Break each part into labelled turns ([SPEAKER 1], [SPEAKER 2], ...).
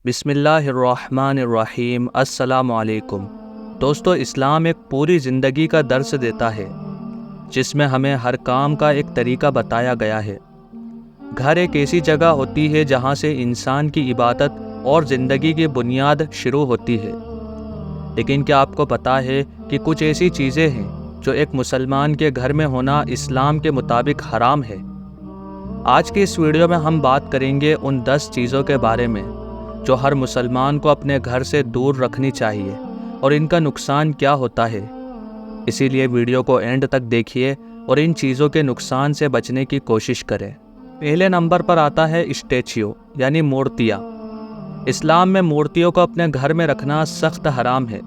[SPEAKER 1] بسم اللہ الرحمن الرحیم۔ السلام علیکم دوستو، اسلام ایک پوری زندگی کا درس دیتا ہے جس میں ہمیں ہر کام کا ایک طریقہ بتایا گیا ہے۔ گھر ایک ایسی جگہ ہوتی ہے جہاں سے انسان کی عبادت اور زندگی کی بنیاد شروع ہوتی ہے، لیکن کیا آپ کو پتہ ہے کہ کچھ ایسی چیزیں ہیں جو ایک مسلمان کے گھر میں ہونا اسلام کے مطابق حرام ہے؟ آج کی اس ویڈیو میں ہم بات کریں گے ان 10 چیزوں کے بارے میں جو ہر مسلمان کو اپنے گھر سے دور رکھنی چاہیے اور ان کا نقصان کیا ہوتا ہے۔ اسی لیے ویڈیو کو اینڈ تک دیکھیے اور ان چیزوں کے نقصان سے بچنے کی کوشش کریں۔ پہلے نمبر پر آتا ہے اسٹیچیو یعنی مورتیاں۔ اسلام میں مورتیوں کو اپنے گھر میں رکھنا سخت حرام ہے۔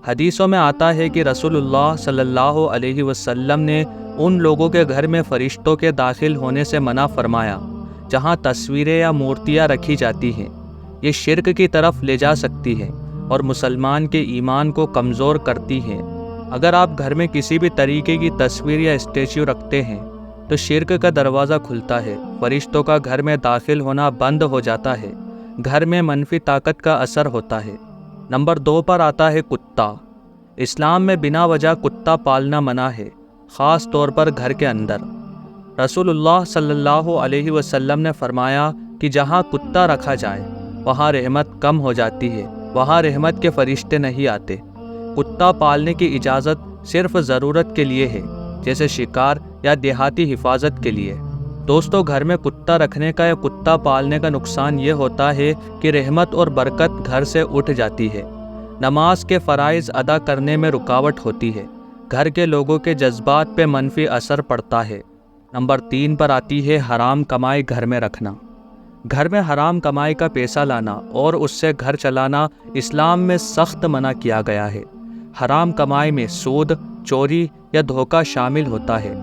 [SPEAKER 1] حدیثوں میں آتا ہے کہ رسول اللہ صلی اللہ علیہ وسلم نے ان لوگوں کے گھر میں فرشتوں کے داخل ہونے سے منع فرمایا جہاں تصویریں یا مورتیاں رکھی جاتی ہیں۔ یہ شرک کی طرف لے جا سکتی ہے اور مسلمان کے ایمان کو کمزور کرتی ہے۔ اگر آپ گھر میں کسی بھی طریقے کی تصویر یا اسٹیچو رکھتے ہیں تو شرک کا دروازہ کھلتا ہے، فرشتوں کا گھر میں داخل ہونا بند ہو جاتا ہے، گھر میں منفی طاقت کا اثر ہوتا ہے۔ نمبر 2 پر آتا ہے کتا۔ اسلام میں بنا وجہ کتا پالنا منع ہے، خاص طور پر گھر کے اندر۔ رسول اللہ صلی اللہ علیہ وسلم نے فرمایا کہ جہاں کتا رکھا جائے وہاں رحمت کم ہو جاتی ہے، وہاں رحمت کے فرشتے نہیں آتے۔ کتا پالنے کی اجازت صرف ضرورت کے لیے ہے، جیسے شکار یا دیہاتی حفاظت کے لیے۔ دوستو، گھر میں کتا رکھنے کا یا کتا پالنے کا نقصان یہ ہوتا ہے کہ رحمت اور برکت گھر سے اٹھ جاتی ہے، نماز کے فرائض ادا کرنے میں رکاوٹ ہوتی ہے، گھر کے لوگوں کے جذبات پہ منفی اثر پڑتا ہے۔ نمبر 3 پر آتی ہے حرام کمائی گھر میں رکھنا۔ گھر میں حرام کمائی کا پیسہ لانا اور اس سے گھر چلانا اسلام میں سخت منع کیا گیا ہے۔ حرام کمائی میں سود، چوری یا دھوکہ شامل ہوتا ہے۔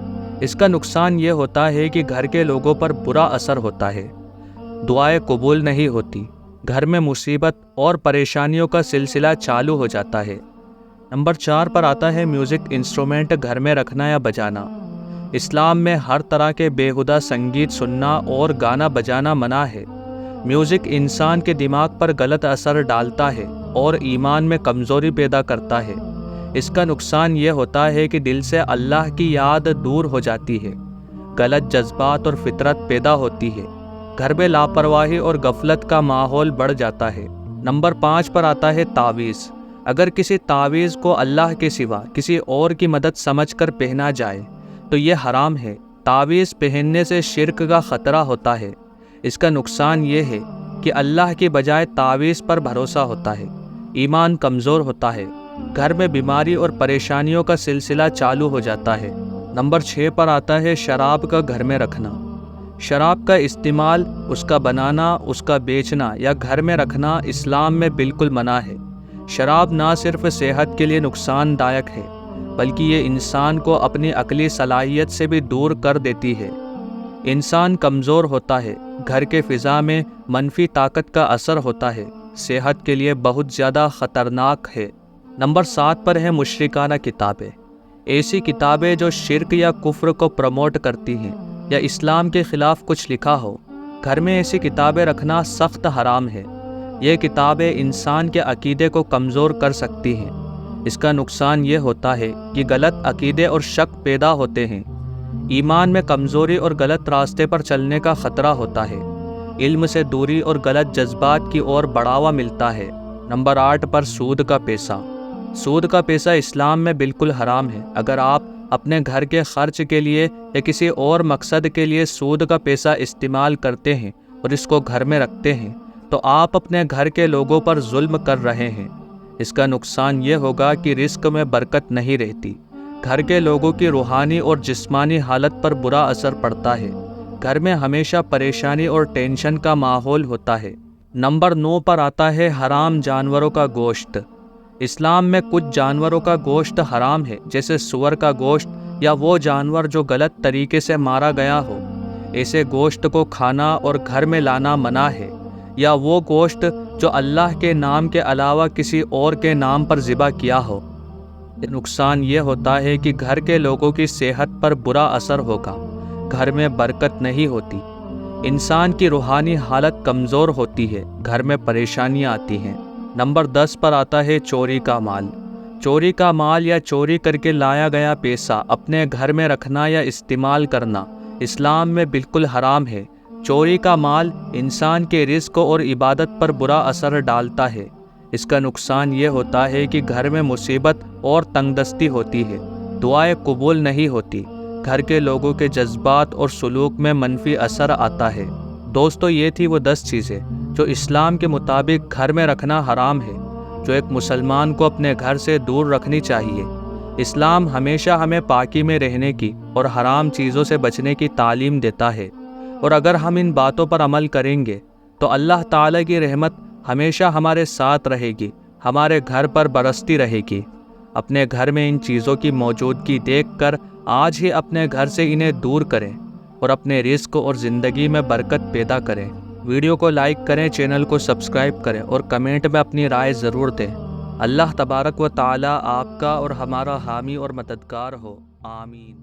[SPEAKER 1] اس کا نقصان یہ ہوتا ہے کہ گھر کے لوگوں پر برا اثر ہوتا ہے، دعائیں قبول نہیں ہوتی، گھر میں مصیبت اور پریشانیوں کا سلسلہ چالو ہو جاتا ہے۔ نمبر 4 پر آتا ہے میوزک انسٹرومنٹ گھر میں رکھنا یا بجانا۔ اسلام میں ہر طرح کے بیہودہ سنگیت سننا اور گانا بجانا منع ہے۔ میوزک انسان کے دماغ پر غلط اثر ڈالتا ہے اور ایمان میں کمزوری پیدا کرتا ہے۔ اس کا نقصان یہ ہوتا ہے کہ دل سے اللہ کی یاد دور ہو جاتی ہے، غلط جذبات اور فطرت پیدا ہوتی ہے، گھر میں لاپرواہی اور غفلت کا ماحول بڑھ جاتا ہے۔ نمبر 5 پر آتا ہے تعویذ۔ اگر کسی تعویذ کو اللہ کے سوا کسی اور کی مدد سمجھ کر پہنا جائے تو یہ حرام ہے۔ تعویذ پہننے سے شرک کا خطرہ ہوتا ہے۔ اس کا نقصان یہ ہے کہ اللہ کی بجائے تعویذ پر بھروسہ ہوتا ہے، ایمان کمزور ہوتا ہے، گھر میں بیماری اور پریشانیوں کا سلسلہ چالو ہو جاتا ہے۔ نمبر 6 پر آتا ہے شراب کا گھر میں رکھنا۔ شراب کا استعمال، اس کا بنانا، اس کا بیچنا یا گھر میں رکھنا اسلام میں بالکل منع ہے۔ شراب نہ صرف صحت کے لیے نقصان دایک ہے بلکہ یہ انسان کو اپنی عقلی صلاحیت سے بھی دور کر دیتی ہے۔ انسان کمزور ہوتا ہے، گھر کے فضا میں منفی طاقت کا اثر ہوتا ہے، صحت کے لیے بہت زیادہ خطرناک ہے۔ نمبر 7 پر ہے مشرکانہ کتابیں۔ ایسی کتابیں جو شرک یا کفر کو پروموٹ کرتی ہیں یا اسلام کے خلاف کچھ لکھا ہو، گھر میں ایسی کتابیں رکھنا سخت حرام ہے۔ یہ کتابیں انسان کے عقیدے کو کمزور کر سکتی ہیں۔ اس کا نقصان یہ ہوتا ہے کہ غلط عقیدے اور شک پیدا ہوتے ہیں، ایمان میں کمزوری اور غلط راستے پر چلنے کا خطرہ ہوتا ہے، علم سے دوری اور غلط جذبات کی اور بڑھاوا ملتا ہے۔ نمبر 8 پر سود کا پیسہ۔ سود کا پیسہ اسلام میں بالکل حرام ہے۔ اگر آپ اپنے گھر کے خرچ کے لیے یا کسی اور مقصد کے لیے سود کا پیسہ استعمال کرتے ہیں اور اس کو گھر میں رکھتے ہیں تو آپ اپنے گھر کے لوگوں پر ظلم کر رہے ہیں۔ اس کا نقصان یہ ہوگا کہ رزق میں برکت نہیں رہتی، گھر کے لوگوں کی روحانی اور جسمانی حالت پر برا اثر پڑتا ہے، گھر میں ہمیشہ پریشانی اور ٹینشن کا ماحول ہوتا ہے۔ نمبر 9 پر آتا ہے حرام جانوروں کا گوشت۔ اسلام میں کچھ جانوروں کا گوشت حرام ہے، جیسے سور کا گوشت یا وہ جانور جو غلط طریقے سے مارا گیا ہو۔ ایسے گوشت کو کھانا اور گھر میں لانا منع ہے، یا وہ گوشت جو اللہ کے نام کے علاوہ کسی اور کے نام پر ذبح کیا ہو۔ نقصان یہ ہوتا ہے کہ گھر کے لوگوں کی صحت پر برا اثر ہوگا، گھر میں برکت نہیں ہوتی، انسان کی روحانی حالت کمزور ہوتی ہے، گھر میں پریشانیاں آتی ہیں۔ نمبر 10 پر آتا ہے چوری کا مال۔ چوری کا مال یا چوری کر کے لایا گیا پیسہ اپنے گھر میں رکھنا یا استعمال کرنا اسلام میں بالکل حرام ہے۔ چوری کا مال انسان کے رزق اور عبادت پر برا اثر ڈالتا ہے۔ اس کا نقصان یہ ہوتا ہے کہ گھر میں مصیبت اور تنگ دستی ہوتی ہے، دعائیں قبول نہیں ہوتی، گھر کے لوگوں کے جذبات اور سلوک میں منفی اثر آتا ہے۔ دوستو، یہ تھی وہ 10 چیزیں جو اسلام کے مطابق گھر میں رکھنا حرام ہے، جو ایک مسلمان کو اپنے گھر سے دور رکھنی چاہیے۔ اسلام ہمیشہ ہمیں پاکی میں رہنے کی اور حرام چیزوں سے بچنے کی تعلیم دیتا ہے، اور اگر ہم ان باتوں پر عمل کریں گے تو اللہ تعالیٰ کی رحمت ہمیشہ ہمارے ساتھ رہے گی، ہمارے گھر پر برستی رہے گی۔ اپنے گھر میں ان چیزوں کی موجودگی دیکھ کر آج ہی اپنے گھر سے انہیں دور کریں اور اپنے رزق اور زندگی میں برکت پیدا کریں۔ ویڈیو کو لائک کریں، چینل کو سبسکرائب کریں اور کمنٹ میں اپنی رائے ضرور دیں۔ اللہ تبارک و تعالیٰ آپ کا اور ہمارا حامی اور مددگار ہو، آمین۔